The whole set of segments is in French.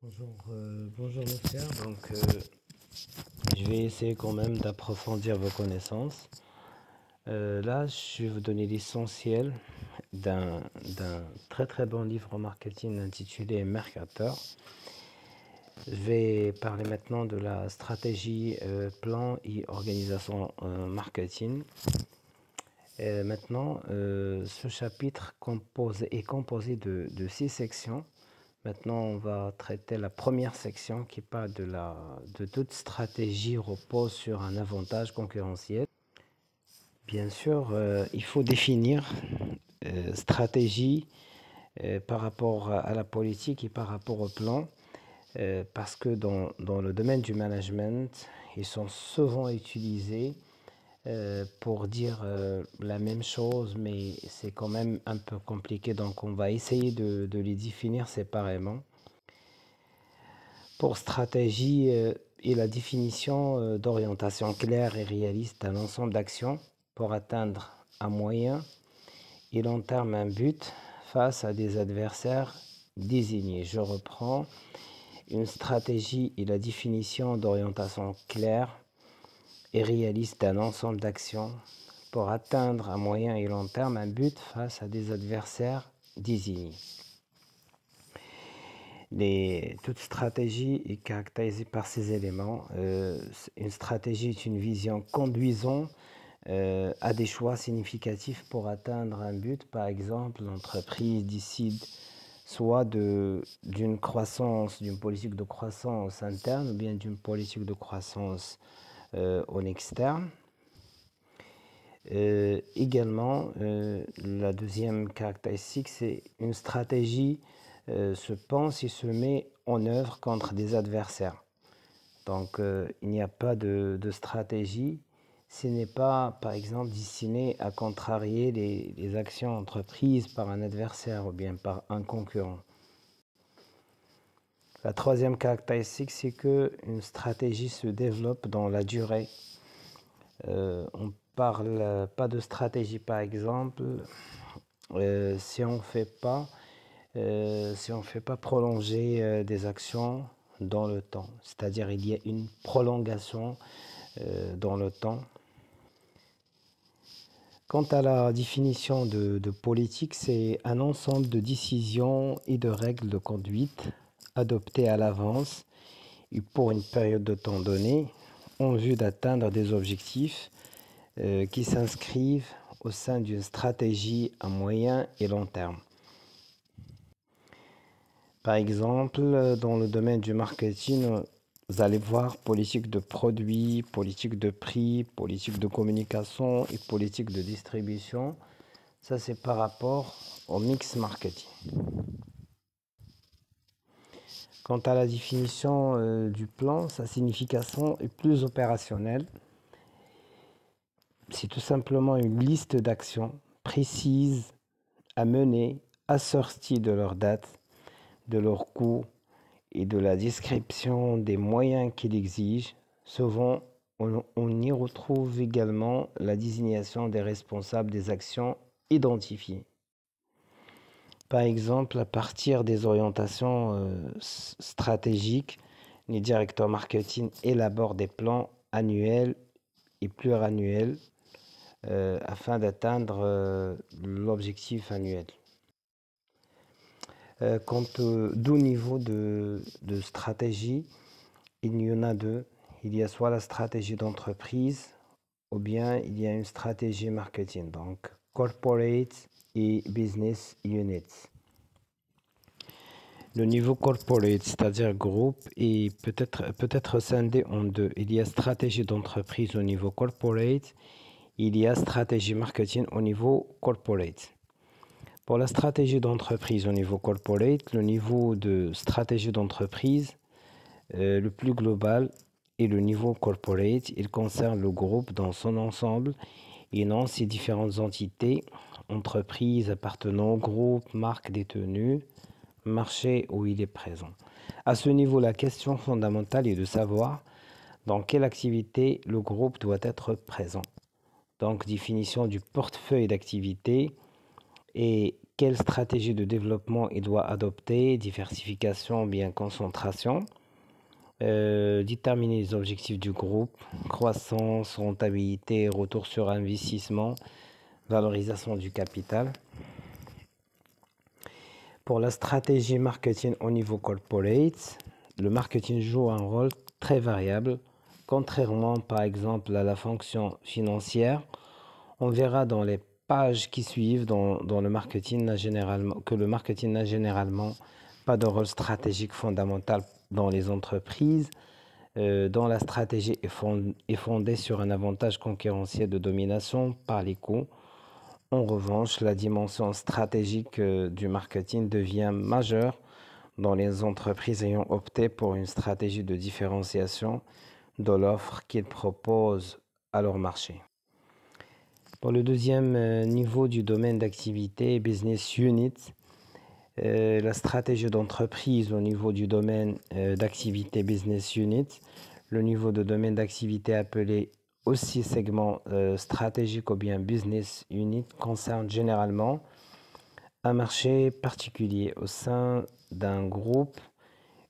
Bonjour mes frères. Je vais essayer quand même d'approfondir vos connaissances. Là, je vais vous donner l'essentiel d'un très très bon livre en marketing intitulé Mercateur. Je vais parler maintenant de la stratégie, plan et organisation marketing. Ce chapitre est composé de 6 sections. Maintenant, on va traiter la première section qui parle de toute stratégie repose sur un avantage concurrentiel. Bien sûr, il faut définir stratégie par rapport à la politique et par rapport au plan, parce que dans le domaine du management, ils sont souvent utilisés pour dire la même chose, mais c'est quand même un peu compliqué, donc on va essayer de les définir séparément. Pour stratégie et la définition d'orientation claire et réaliste d'un ensemble d'actions pour atteindre à moyen et long terme un but face à des adversaires désignés. Je reprends. Une stratégie et la définition d'orientation claire et réaliste d'un ensemble d'actions pour atteindre à moyen et long terme un but face à des adversaires désignés. Toute stratégie est caractérisée par ces éléments. Une stratégie est une vision conduisant à des choix significatifs pour atteindre un but. Par exemple, l'entreprise décide soit d'une croissance, d'une politique de croissance interne ou bien d'une politique de croissance en externe. Également, la deuxième caractéristique, c'est une stratégie se pense et se met en œuvre contre des adversaires. Donc, il n'y a pas de stratégie. Ce n'est pas, par exemple, destiné à contrarier les actions entreprises par un adversaire ou bien par un concurrent. La troisième caractéristique, c'est qu'une stratégie se développe dans la durée. On parle pas de stratégie, par exemple, si on fait pas prolonger des actions dans le temps, c'est-à-dire il y a une prolongation dans le temps. Quant à la définition de politique, c'est un ensemble de décisions et de règles de conduite adoptées à l'avance et pour une période de temps donnée en vue d'atteindre des objectifs qui s'inscrivent au sein d'une stratégie à moyen et long terme. Par exemple, dans le domaine du marketing, vous allez voir politique de produit, politique de prix, politique de communication et politique de distribution. Ça, c'est par rapport au mix marketing. Quant à la définition du plan, sa signification est plus opérationnelle. C'est tout simplement une liste d'actions précises à mener, assorties de leur date, de leur coût et de la description des moyens qu'il exige. Souvent, on y retrouve également la désignation des responsables des actions identifiées. Par exemple, à partir des orientations stratégiques, les directeurs marketing élaborent des plans annuels et pluriannuels afin d'atteindre l'objectif annuel. Quant aux deux niveaux de stratégie, il y en a deux. Il y a soit la stratégie d'entreprise ou bien il y a une stratégie marketing, donc corporate et business units. Le niveau corporate, c'est-à-dire groupe, est peut-être scindé en deux. Il y a stratégie d'entreprise au niveau corporate, il y a stratégie marketing au niveau corporate. Pour la stratégie d'entreprise au niveau corporate, le niveau de stratégie d'entreprise le plus global est le niveau corporate. Il concerne le groupe dans son ensemble et non ses différentes entités, entreprises appartenant au groupe, marques détenues, marché où il est présent. À ce niveau, la question fondamentale est de savoir dans quelle activité le groupe doit être présent. Donc, définition du portefeuille d'activités et quelle stratégie de développement il doit adopter, diversification ou bien concentration. Déterminer les objectifs du groupe, croissance, rentabilité, retour sur investissement, valorisation du capital. Pour la stratégie marketing au niveau corporate, le marketing joue un rôle très variable. Contrairement par exemple à la fonction financière, on verra dans les pages qui suivent dans le marketing que le marketing n'a généralement pas de rôle stratégique fondamental dans les entreprises, dont la stratégie est fondée sur un avantage concurrentiel de domination par les coûts. En revanche, la dimension stratégique du marketing devient majeure dans les entreprises ayant opté pour une stratégie de différenciation de l'offre qu'ils proposent à leur marché. Pour le deuxième niveau du domaine d'activité, Business Unit, la stratégie d'entreprise au niveau du domaine d'activité Business Unit, le niveau de domaine d'activité appelé aussi segment stratégique ou bien Business Unit concerne généralement un marché particulier au sein d'un groupe.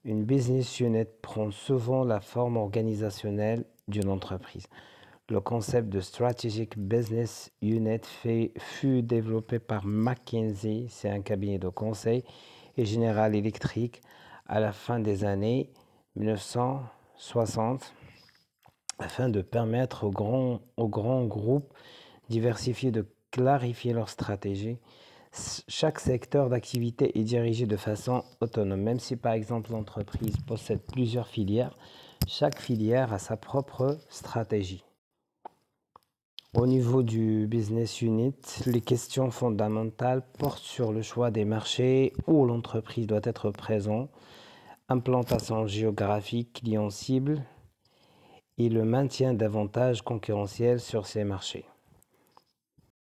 Une Business Unit prend souvent la forme organisationnelle d'une entreprise. Le concept de Strategic Business Unit fut développé par McKinsey, c'est un cabinet de conseil, et General Electric à la fin des années 1960 afin de permettre aux grands groupes diversifiés de clarifier leur stratégie. Chaque secteur d'activité est dirigé de façon autonome. Même si par exemple l'entreprise possède plusieurs filières, chaque filière a sa propre stratégie. Au niveau du business unit, les questions fondamentales portent sur le choix des marchés où l'entreprise doit être présente, implantation géographique, client cible et le maintien d'avantages concurrentiels sur ces marchés.